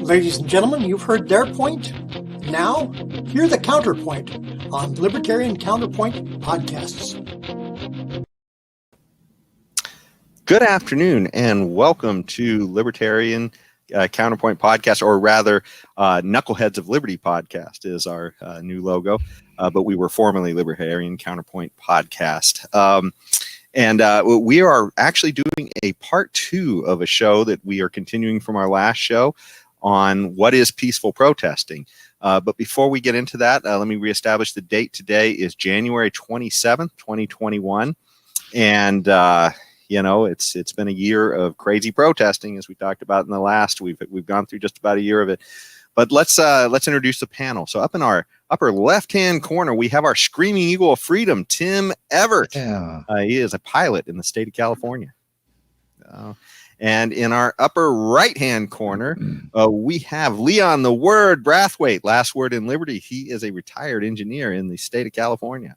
Ladies and gentlemen, you've heard their point. Now, hear the counterpoint on Libertarian Counterpoint podcasts. Good afternoon and welcome to Libertarian Counterpoint podcast, or rather Knuckleheads of Liberty podcast is our new logo, but we were formerly Libertarian Counterpoint podcast. And we are actually doing a part 2 of a show that we are continuing from our last show on what is peaceful protesting. But before we get into that, let me reestablish the date. Today is January 27th, 2021. And, it's been a year of crazy protesting, as we talked about in the last. We've gone through just about a year of it. But let's introduce the panel. So up in our upper left-hand corner, we have our Screaming Eagle of Freedom, Tim Everett. Yeah. He is a pilot in the state of California. And in our upper right-hand corner, we have Leon the Word Brathwaite, last word in Liberty. He is a retired engineer in the state of California.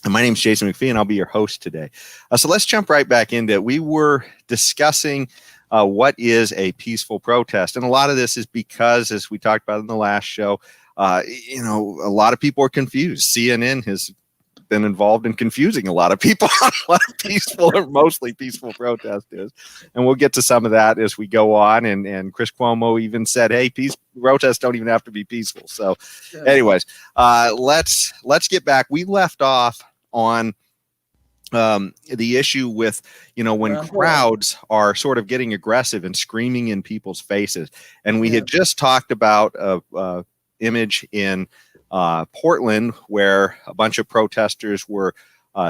And my name is Jason McPhee, and I'll be your host today. So let's jump right back into it. We were discussing what is a peaceful protest. And a lot of this is because, as we talked about in the last show, a lot of people are confused. CNN has been involved in confusing a lot of people on what a peaceful or mostly peaceful protest is. And we'll get to some of that as we go on. And Chris Cuomo even said, hey, protests don't even have to be peaceful. So anyways, let's get back. We left off on the issue with, when crowds are sort of getting aggressive and screaming in people's faces. And we had just talked about a image in Portland where a bunch of protesters were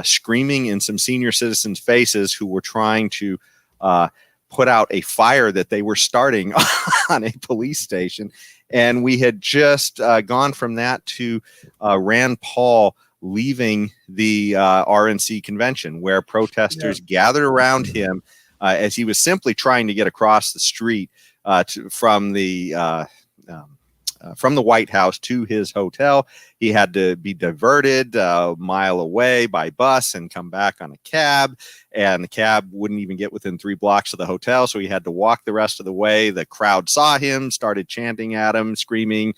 screaming in some senior citizens' faces who were trying to put out a fire that they were starting on a police station. And we had just gone from that to Rand Paul leaving the RNC convention, where protesters gathered around him as he was simply trying to get across the street from the White House to his hotel. He had to be diverted a mile away by bus and come back on a cab. And the cab wouldn't even get within 3 blocks of the hotel, so he had to walk the rest of the way. The crowd saw him, started chanting at him, screaming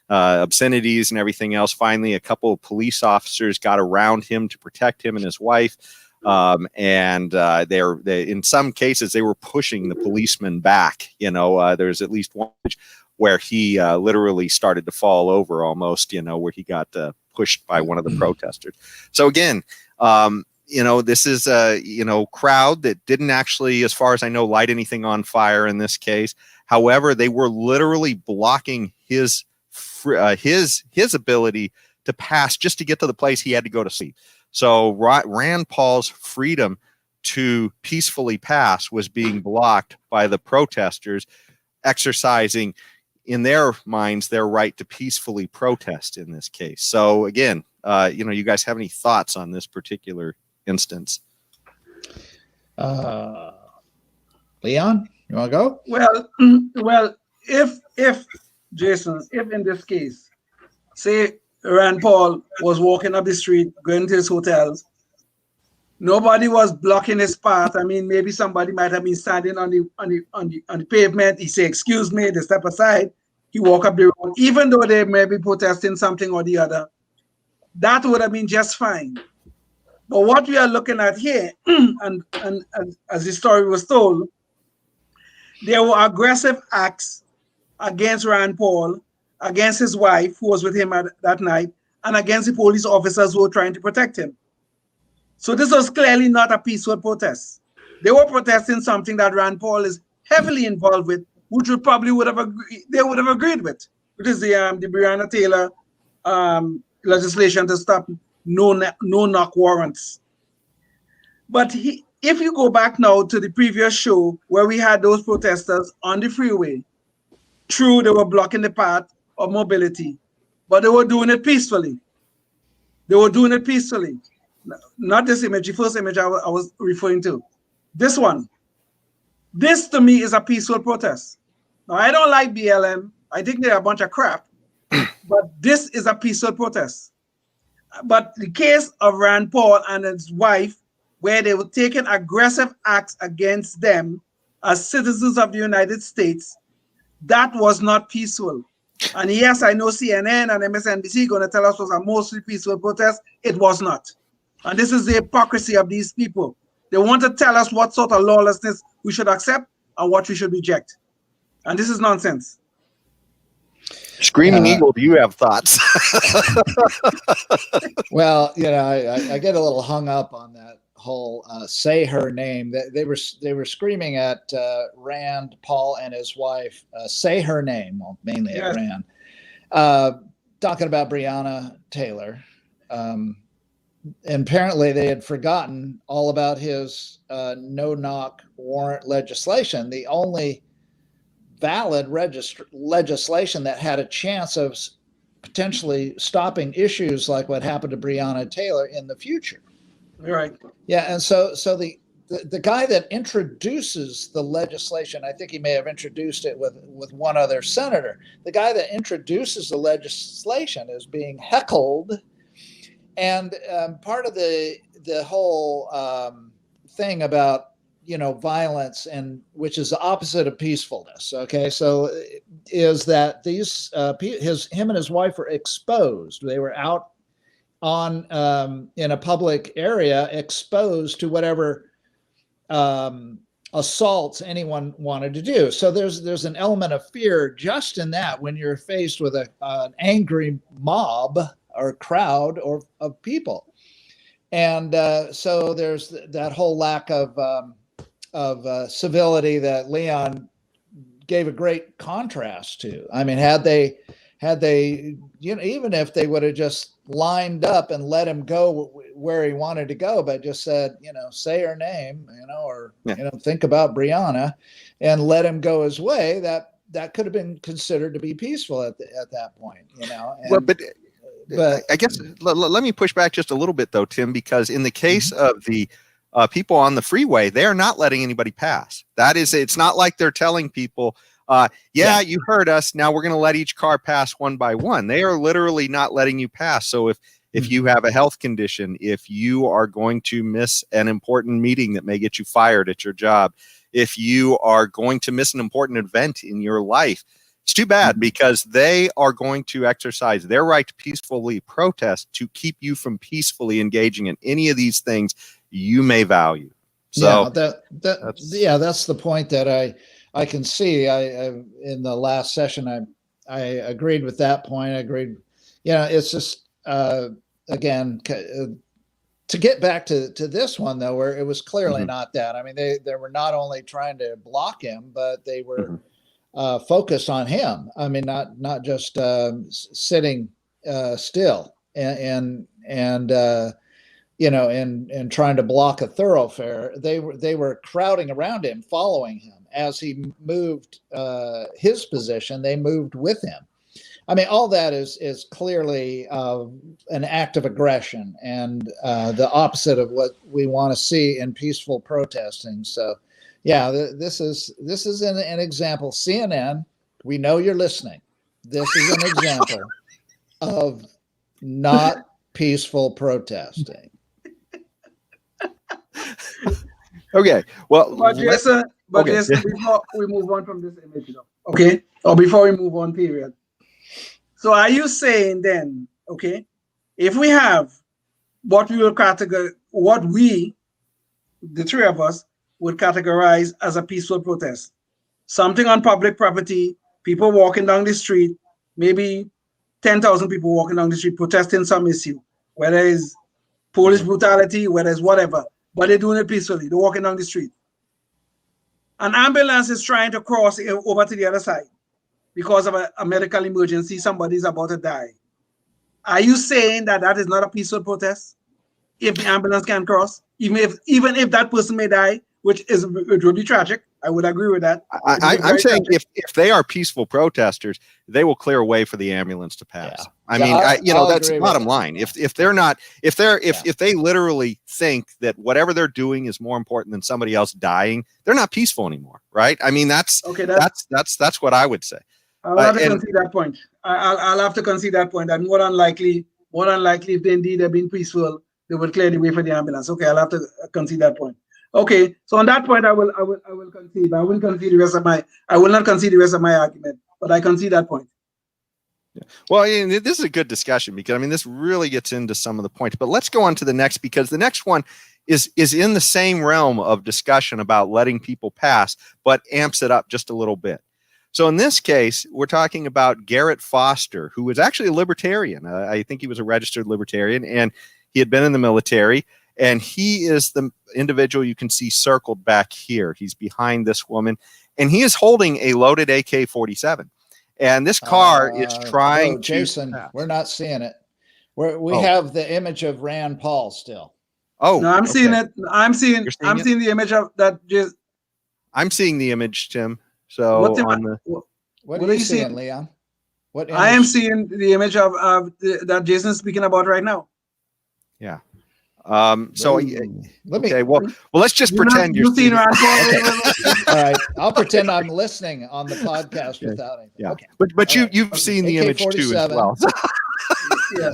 obscenities and everything else. Finally, a couple of police officers got around him to protect him and his wife. And they in some cases, they were pushing the policeman back. There's at least one where he literally started to fall over almost, where he got pushed by one of the protesters. So again, this is a, crowd that didn't actually, as far as I know, light anything on fire in this case. However, they were literally blocking his ability to pass just to get to the place he had to go to sleep. So Rand Paul's freedom to peacefully pass was being blocked by the protesters exercising, in their minds, their right to peacefully protest in this case. So again, you guys have any thoughts on this particular instance? Leon, you want to go? Well, if Jason, if in this case, say Rand Paul was walking up the street, going to his hotel, nobody was blocking his path. I mean, maybe somebody might have been standing on the pavement. He say, "Excuse me," they step aside. He walk up the road, even though they may be protesting something or the other. That would have been just fine. But what we are looking at here, and as the story was told, there were aggressive acts against Rand Paul, against his wife, who was with him that night, and against the police officers who were trying to protect him. So this was clearly not a peaceful protest. They were protesting something that Rand Paul is heavily involved with, which they would have agreed with, which is the Breonna Taylor legislation to stop no-knock warrants. But if you go back now to the previous show where we had those protesters on the freeway, true, they were blocking the path of mobility, but they were doing it peacefully. Not this image, the first image I was referring to. This one. This to me is a peaceful protest. Now, I don't like BLM. I think they're a bunch of crap, but this is a peaceful protest. But the case of Rand Paul and his wife, where they were taking aggressive acts against them, as citizens of the United States, that was not peaceful. And yes, I know CNN and MSNBC going to tell us it was a mostly peaceful protest. It was not. And this is the hypocrisy of these people. They want to tell us what sort of lawlessness we should accept and what we should reject. And this is nonsense. Screaming Eagle, do you have thoughts? Well, I get a little hung up on that whole say her name. They were screaming at Rand Paul and his wife, say her name, well, mainly at Rand, talking about Breonna Taylor. And apparently they had forgotten all about his no-knock warrant legislation. The only valid legislation that had a chance of potentially stopping issues like what happened to Breonna Taylor in the future. Right. Yeah, and so the guy that introduces the legislation, I think he may have introduced it with one other senator. The guy that introduces the legislation is being heckled, and part of the whole thing about violence, and which is the opposite of peacefulness. Okay, so is that these him and his wife were exposed. They were out on in a public area, exposed to whatever assaults anyone wanted to do. So there's an element of fear just in that when you're faced with an angry mob or crowd or of people, and so there's that whole lack of civility that Leon gave a great contrast to. I mean, had they, even if they would have just lined up and let him go where he wanted to go, but just said, say her name, or think about Breonna, and let him go his way, that could have been considered to be peaceful at that point, And, but I guess let me push back just a little bit though, Tim, because in the case of the people on the freeway, they are not letting anybody pass. It's not like they're telling people, you heard us. Now we're going to let each car pass one by one. They are literally not letting you pass. So if you have a health condition, if you are going to miss an important meeting that may get you fired at your job, if you are going to miss an important event in your life, it's too bad, because they are going to exercise their right to peacefully protest to keep you from peacefully engaging in any of these things you may value. So that's the point that I can see. I in the last session I agreed with that point. I agreed. It's just again to get back to this one though, where it was clearly not that. I mean, they were not only trying to block him, but they were focused on him. I mean, not just sitting still and trying to block a thoroughfare. They were crowding around him, following him as he moved his position. They moved with him. I mean, all that is clearly an act of aggression and the opposite of what we want to see in peaceful protesting. So, yeah, this is an example. CNN, we know you're listening. This is an example of not peaceful protesting. Okay. Well, Jason, before we move on from this image, okay, or before we move on, period. So, are you saying then, okay, if we have what we, the three of us, would categorize as a peaceful protest, something on public property, people walking down the street, maybe 10,000 people walking down the street protesting some issue, whether it's police brutality, whether it's whatever, but they're doing it peacefully. They're walking down the street. An ambulance is trying to cross over to the other side because of a medical emergency. Somebody's about to die. Are you saying that is not a peaceful protest? If the ambulance can cross, even if that person may die, which would be tragic. I would agree with that. I'm saying if they are peaceful protesters, they will clear a way for the ambulance to pass. Yeah. That's the bottom line. If they literally think that whatever they're doing is more important than somebody else dying, they're not peaceful anymore, right? I mean, that's what I would say. I'll have to concede that point. I'll have to concede that point. And more than likely, if they indeed have been peaceful, they would clear the way for the ambulance. Okay, I'll have to concede that point. Okay, so on that point, I will concede. I will concede the rest of my. I will not concede the rest of my argument, but I concede that point. Yeah. Well, this is a good discussion because I mean this really gets into some of the points. But let's go on to the next because the next one is in the same realm of discussion about letting people pass, but amps it up just a little bit. So in this case, we're talking about Garrett Foster, who was actually a libertarian. I think he was a registered libertarian, and he had been in the military. And he is the individual you can see circled back here. He's behind this woman, and he is holding a loaded AK-47. And this car is trying to. Jason, we're not seeing it. We have the image of Rand Paul still. Oh, no, I'm seeing it. I'm seeing the image of that. I'm seeing the image, Tim. So what are you seeing, Leon? What image? I am seeing the image of that Jason's speaking about right now. Yeah. Okay. Well, let's just pretend you're seeing Rand Paul. All right, I'll pretend I'm listening on the podcast without anything. Yeah. Okay. But you've seen the image too as well. Yeah.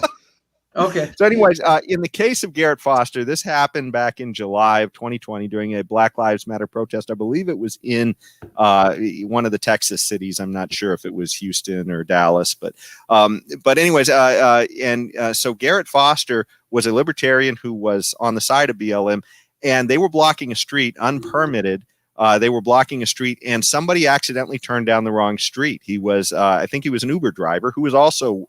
Okay. So anyways, in the case of Garrett Foster, this happened back in July of 2020 during a Black Lives Matter protest. I believe it was in one of the Texas cities. I'm not sure if it was Houston or Dallas, but anyways, so Garrett Foster was a libertarian who was on the side of BLM, and they were blocking a street unpermitted. They were blocking a street, and somebody accidentally turned down the wrong street. He was, I think he was an Uber driver who was also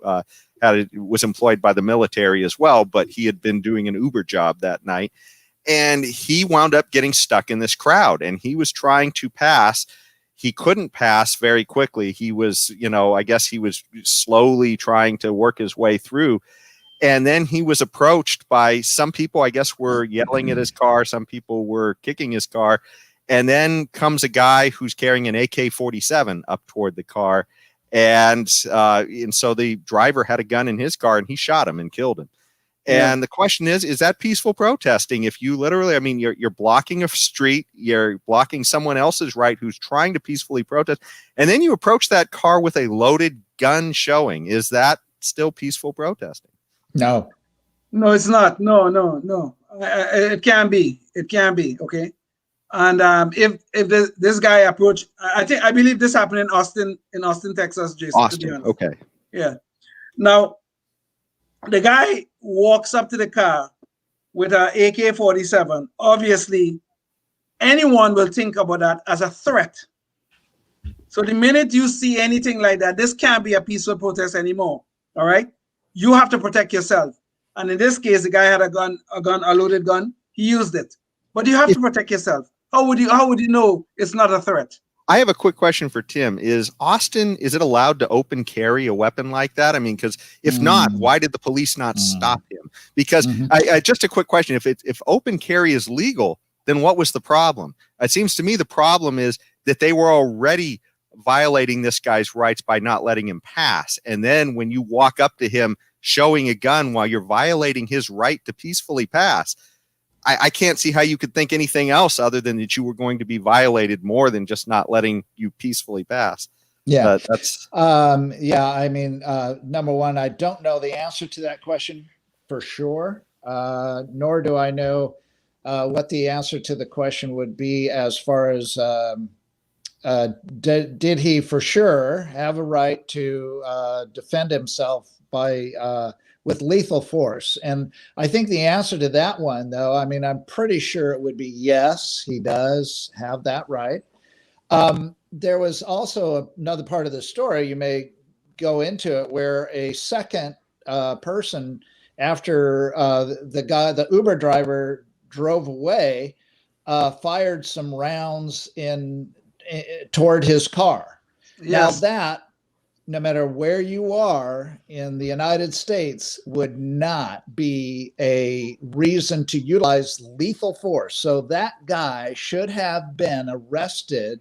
was employed by the military as well, but he had been doing an Uber job that night. And he wound up getting stuck in this crowd, and he was trying to pass. He couldn't pass very quickly. He was, I guess he was slowly trying to work his way through. And then he was approached by some people, I guess, were yelling at his car. Some people were kicking his car. And then comes a guy who's carrying an AK-47 up toward the car. And so the driver had a gun in his car, and he shot him and killed him. And the question is that peaceful protesting? If you literally, I mean, you're blocking a street, you're blocking someone else's right who's trying to peacefully protest, and then you approach that car with a loaded gun showing. Is that still peaceful protesting? No, it's not. No. It can be. It can be. Okay. And if this guy approached, I believe this happened in Austin, Texas, Jason. Austin. Okay. Yeah. Now, the guy walks up to the car with an AK-47. Obviously, anyone will think about that as a threat. So the minute you see anything like that, this can't be a peaceful protest anymore. All right. You have to protect yourself. And in this case, the guy had a loaded gun. He used it. But you have to protect yourself. How would you know it's not a threat? I have a quick question for Tim. Is it allowed to open carry a weapon like that? I mean, because if not, why did the police not stop him? Because I just a quick question. If open carry is legal, then what was the problem? It seems to me the problem is that they were already violating this guy's rights by not letting him pass. And then when you walk up to him showing a gun while you're violating his right to peacefully pass, I can't see how you could think anything else other than that you were going to be violated more than just not letting you peacefully pass. Yeah, that's. I mean, number one, I don't know the answer to that question for sure, nor do I know what the answer to the question would be as far as did he for sure have a right to defend himself by with lethal force? And I think the answer to that one, though, I mean, I'm pretty sure it would be yes, he does have that right. There was also another part of the story, you may go into it, where a second person, after the Uber driver drove away, fired some rounds toward his car. Yes. Now that, no matter where you are in the United States, would not be a reason to utilize lethal force. So that guy should have been arrested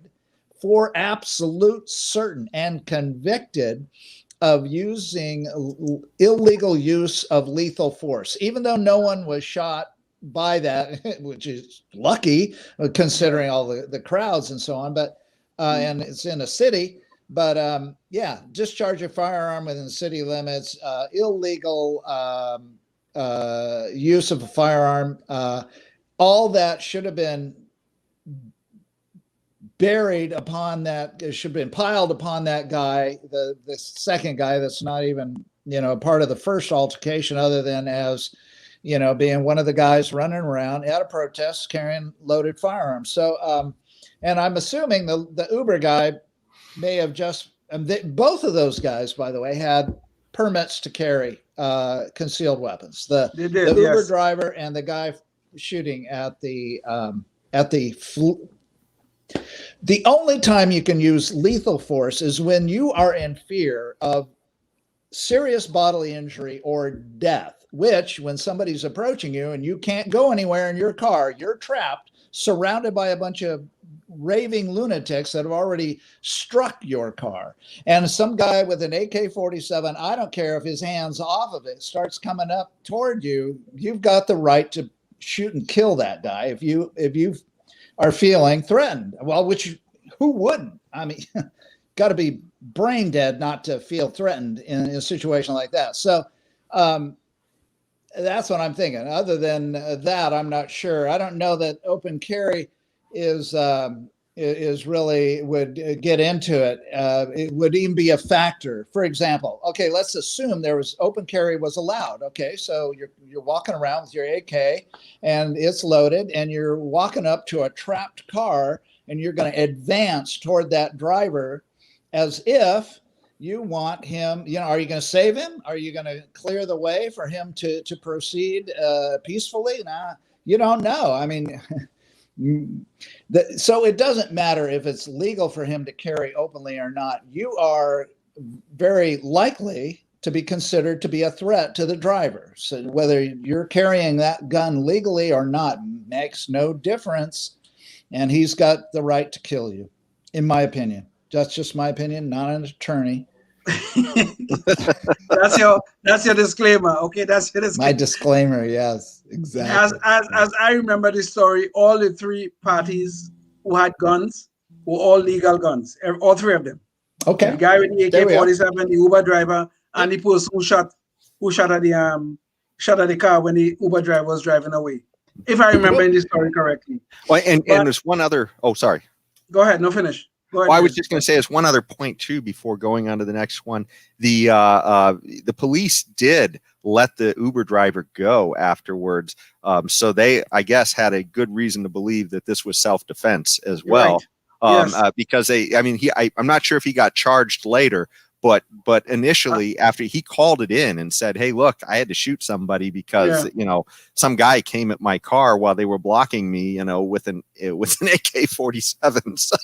for absolute certain and convicted of using illegal use of lethal force, even though no one was shot by that, which is lucky considering all the crowds and so on. But and it's in a city. But discharge a firearm within city limits, illegal use of a firearm all that should have been buried upon that, it should have been piled upon that guy, the second guy that's not even, part of the first altercation, other than as, being one of the guys running around at a protest carrying loaded firearms. So, and I'm assuming the Uber guy may have just, both of those guys, by the way, had permits to carry concealed weapons. The Uber driver and the guy shooting at the only time you can use lethal force is when you are in fear of serious bodily injury or death, which when somebody's approaching you and you can't go anywhere in your car, you're trapped, surrounded by a bunch of raving lunatics that have already struck your car. And some guy with an AK-47, I don't care if his hand's off of it, starts coming up toward you, you've got the right to shoot and kill that guy if you are feeling threatened. Well, who wouldn't? I mean, got to be brain dead not to feel threatened in a situation like that. So that's what I'm thinking. Other than that, I'm not sure. I don't know that open carry is really would get into it. It would even be a factor. For example, okay, let's assume open carry was allowed. Okay, so you're walking around with your AK and it's loaded, and you're walking up to a trapped car, and you're going to advance toward that driver as if you want him. Are you going to save him? Are you going to clear the way for him to proceed peacefully? Nah, you don't know. I mean. So it doesn't matter if it's legal for him to carry openly or not. You are very likely to be considered to be a threat to the driver. So whether you're carrying that gun legally or not makes no difference. And he's got the right to kill you, in my opinion. That's just my opinion, not an attorney. That's your disclaimer. Okay, that's your disclaimer. My disclaimer, yes, exactly. As I remember the story, all the three parties who had guns were all legal guns, all three of them. Okay. The guy with the AK-47, the Uber driver, and the person who shot at the car when the Uber driver was driving away. If I remember in the story correctly. Well, and there's one other. Oh, sorry. Go ahead. No, finish. Well, I was just going to say, there's one other point too before going on to the next one. The police did let the Uber driver go afterwards, so they, I guess, had a good reason to believe that this was self-defense as well. Right. Yes. Because I'm not sure if he got charged later, but initially, after he called it in and said, "Hey, look, I had to shoot somebody because some guy came at my car while they were blocking me, with an AK-47." So.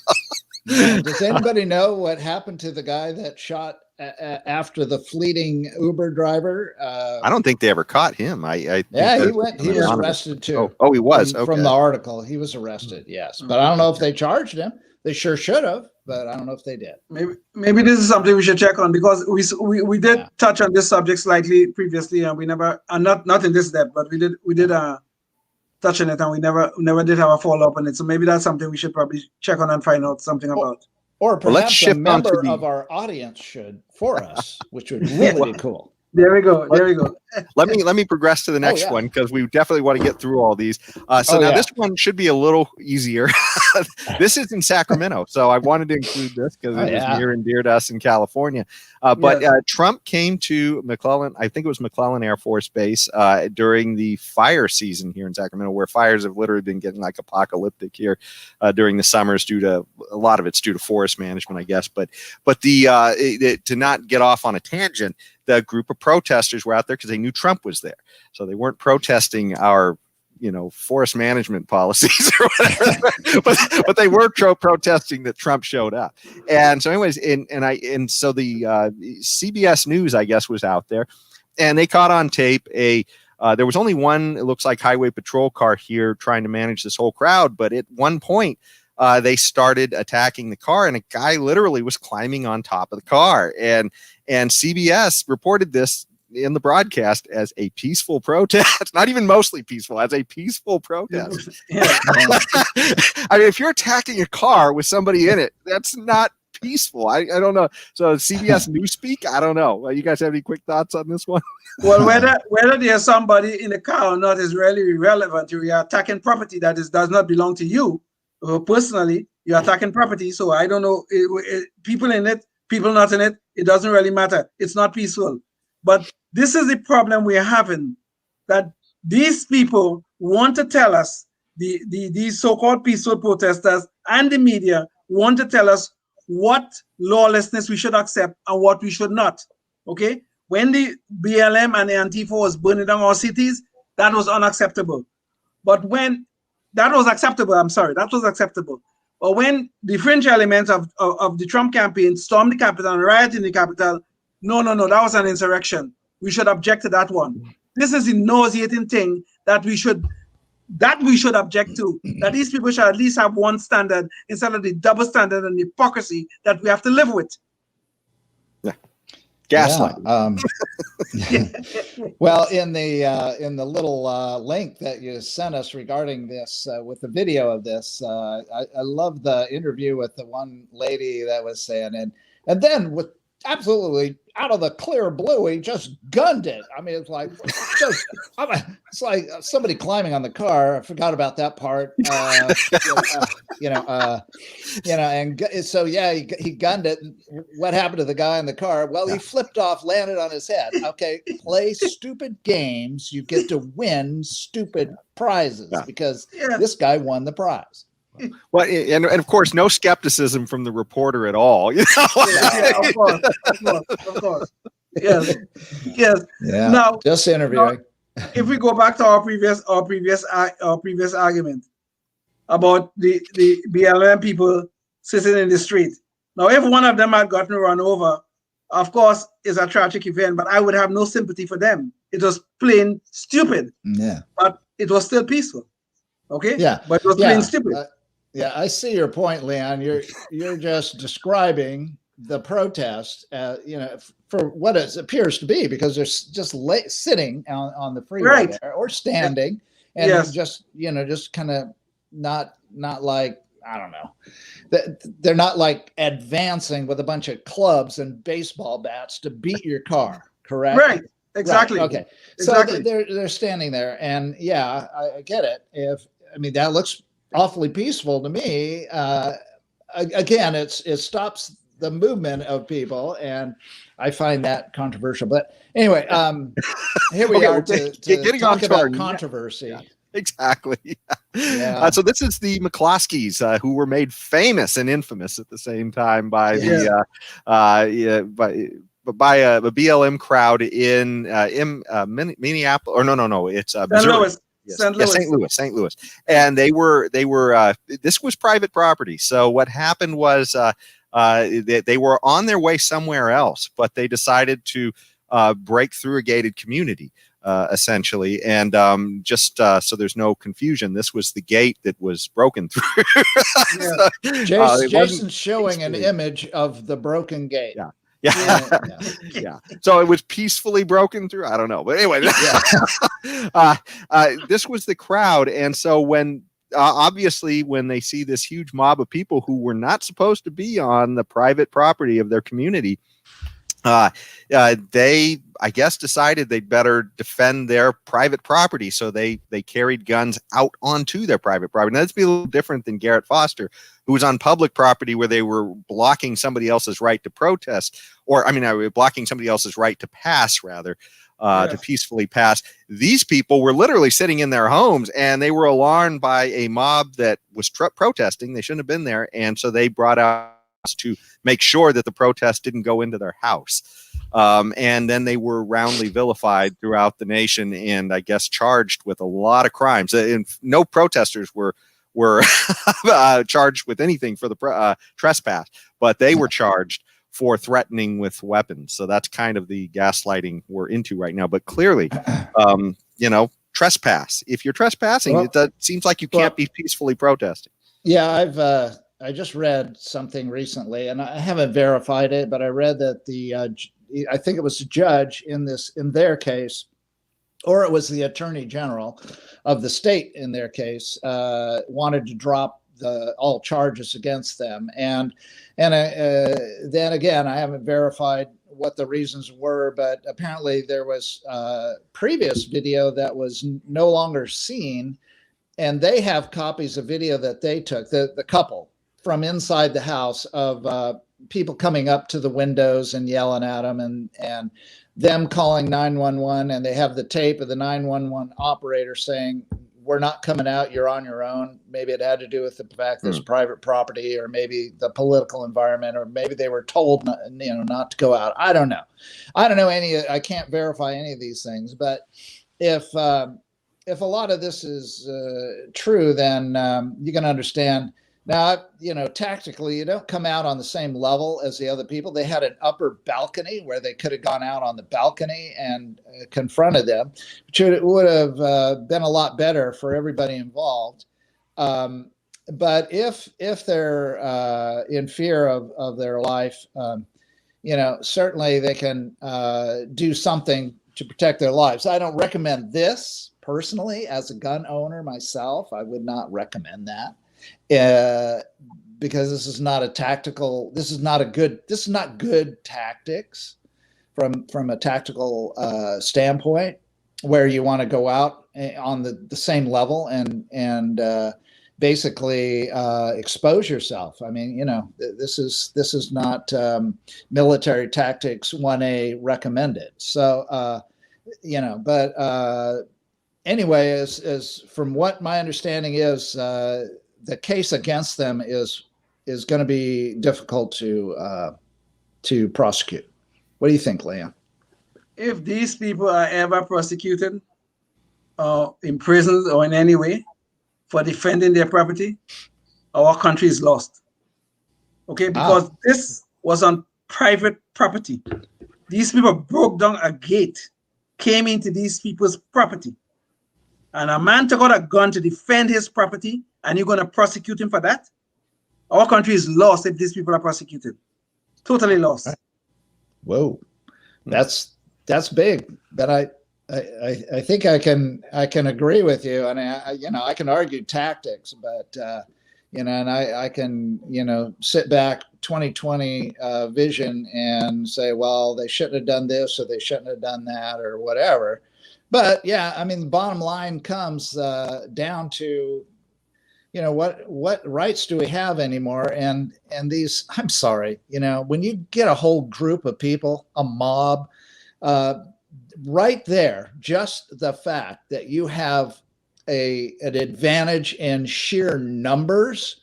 Does anybody know what happened to the guy that shot after the fleeting Uber driver? I don't think they ever caught him. He was arrested too. Oh, he was. From the article, he was arrested. Yes, but I don't know if they charged him. They sure should have, but I don't know if they did. Maybe this is something we should check on, because we did touch on this subject slightly previously, and we never, and not in this depth, but we did touch on it, and we never did have a follow up on it. So maybe that's something we should probably check on and find out something about. Or perhaps a member of our audience should for us, which would really be cool. There we go. Let me progress to the next one, because we definitely want to get through all these. This one should be a little easier. This is in Sacramento, so I wanted to include this because it was near and dear to us in California. Trump came to McClellan, I think it was McClellan Air Force Base, during the fire season here in Sacramento, where fires have literally been getting like apocalyptic here during the summers, a lot of it's due to forest management, I guess. But to not get off on a tangent, the group of protesters were out there because they knew Trump was there. So they weren't protesting our, forest management policies or whatever, but they were protesting that Trump showed up. And so anyways, so the CBS News, I guess, was out there, and they caught on tape there was only one, it looks like, highway patrol car here trying to manage this whole crowd. But at one point, they started attacking the car, and a guy literally was climbing on top of the car. And CBS reported this in the broadcast as a peaceful protest, not even mostly peaceful, as a peaceful protest. I mean, if you're attacking a car with somebody in it, that's not peaceful. I don't know. So CBS Newspeak, I don't know. You guys have any quick thoughts on this one? Well, whether there's somebody in the car or not is really irrelevant. You are attacking property that does not belong to you. Personally, you're attacking property. So I don't know, people in it, people not in it, it doesn't really matter. It's not peaceful. But this is the problem we're having, that these people want to tell us, these so-called peaceful protesters and the media want to tell us what lawlessness we should accept and what we should not. Okay? When the BLM and the Antifa was burning down our cities, that was unacceptable. But when that was acceptable, that was acceptable. But when the fringe elements of the Trump campaign stormed the Capitol and rioted in the Capitol, no, that was an insurrection. We should object to that one. This is the nauseating thing that we should object to, that these people should at least have one standard instead of the double standard and the hypocrisy that we have to live with. Yeah. Gaslight. Yeah, well, in the little link that you sent us regarding this, with the video of this, I love the interview with the one lady that was saying, and then with absolutely out of the clear blue, he just gunned it. I mean, it's like it's like somebody climbing on the car. I forgot about that part. And so yeah, he gunned it. What happened to the guy in the car? Well, he flipped off, landed on his head. Okay, play stupid games. You get to win stupid prizes because this guy won the prize. Well, and of course, no skepticism from the reporter at all. You know? Of course. Yes. Yeah. Now, just interviewing. If we go back to our previous argument about the BLM people sitting in the street. Now, if one of them had gotten run over, of course, it's a tragic event, but I would have no sympathy for them. It was plain stupid. Yeah. But it was still peaceful. Okay. Yeah. But it was plain stupid. Yeah, I see your point, Leon. You're just describing the protest, for what it appears to be, because they're just sitting on the freeway there, or standing, and just kind of not like, I don't know, they're not like advancing with a bunch of clubs and baseball bats to beat your car, correct? Right. Exactly. Right. Okay. Exactly. So they're standing there, and yeah, I get it. That looks awfully peaceful to me. Again, it stops the movement of people, and I find that controversial. But anyway, here we are to talk about controversy. Yeah, exactly. Yeah. So this is the McCloskeys, who were made famous and infamous at the same time by the BLM crowd in Minneapolis, or no, it's Missouri. St. Louis. And they were this was private property. So what happened was they were on their way somewhere else, but they decided to break through a gated community, essentially. And just so there's no confusion, this was the gate that was broken through. Jason's showing an image of the broken gate. Yeah. So it was peacefully broken through. I don't know, but anyway, this was the crowd, and so when obviously when they see this huge mob of people who were not supposed to be on the private property of their community, they, I guess, decided they'd better defend their private property. So they carried guns out onto their private property. Now, that's a little different than Garrett Foster, who was on public property where they were blocking somebody else's right to protest, blocking somebody else's right to pass, rather, to peacefully pass. These people were literally sitting in their homes, and they were alarmed by a mob that was protesting. They shouldn't have been there. And so they brought out to make sure that the protest didn't go into their house. And then they were roundly vilified throughout the nation, and I guess charged with a lot of crimes. And no protesters were charged with anything for the trespass, but they were charged for threatening with weapons. So that's kind of the gaslighting we're into right now. But clearly, trespass. If you're trespassing, it seems like you can't be peacefully protesting. Yeah, I just read something recently, and I haven't verified it, but I read that I think it was the judge in their case, or it was the attorney general of the state in their case, wanted to drop all charges against them. And then again, I haven't verified what the reasons were, but apparently there was previous video that was no longer seen, and they have copies of video that they took, the couple, from inside the house of people coming up to the windows and yelling at them, and them calling 911, and they have the tape of the 911 operator saying, "We're not coming out, you're on your own." Maybe it had to do with the fact that it's private property, or maybe the political environment, or maybe they were told not to go out. I don't know I can't verify any of these things, but if a lot of this is true, then you can understand. Now, tactically, you don't come out on the same level as the other people. They had an upper balcony where they could have gone out on the balcony and confronted them, which would have been a lot better for everybody involved. But if they're in fear of their life, certainly they can do something to protect their lives. I don't recommend this personally as a gun owner myself. I would not recommend that. Because this is not good tactics from a tactical standpoint, where you want to go out on the same level and basically expose yourself. I mean, this is not military tactics 1A recommended. So but anyway, as from what my understanding is, the case against them is going to be difficult to prosecute. What do you think, Leon? If these people are ever prosecuted or imprisoned or in any way for defending their property, our country is lost. Okay, because this was on private property. These people broke down a gate, came into these people's property, and a man took out a gun to defend his property, and you're going to prosecute him for that? Our country is lost if these people are prosecuted. Totally lost. Whoa, that's big. But I think I can agree with you, and I can argue tactics, but and I can sit back 2020 vision and say, well, they shouldn't have done this, or they shouldn't have done that, or whatever. But yeah, I mean, the bottom line comes down to, what rights do we have anymore? And these, I'm sorry, when you get a whole group of people, a mob, right there, just the fact that you have an advantage in sheer numbers.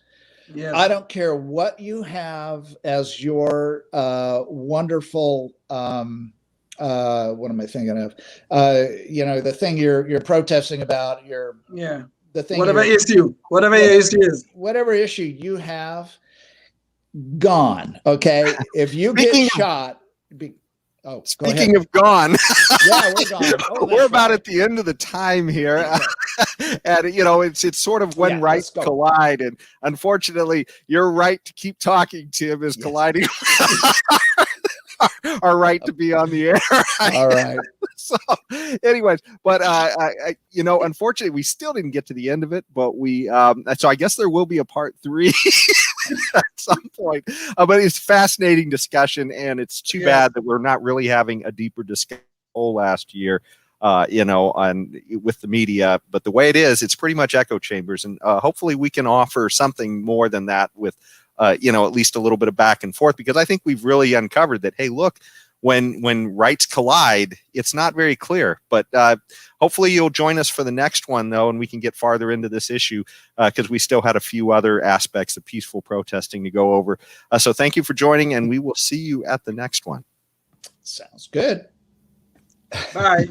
Yes. I don't care what you have as your wonderful. What am I thinking of? The thing you're protesting about, the thing, whatever issue you have, gone. Okay, if you get shot. Speaking of gone, yeah, we're gone. We're about at the end of the time here, and it's sort of when rights collide, and unfortunately, your right to keep talking, Tim, is colliding. Our right to be on the air. All right. So, anyways, but unfortunately, we still didn't get to the end of it. But so I guess there will be a part 3 at some point. But it's fascinating discussion, and it's too bad that we're not really having a deeper discussion last year. And with the media, but the way it is, it's pretty much echo chambers, and hopefully we can offer something more than that with. At least a little bit of back and forth, because I think we've really uncovered that, hey, look, when rights collide, it's not very clear. But hopefully you'll join us for the next one, though, and we can get farther into this issue, because we still had a few other aspects of peaceful protesting to go over. So thank you for joining, and we will see you at the next one. Sounds good. Bye.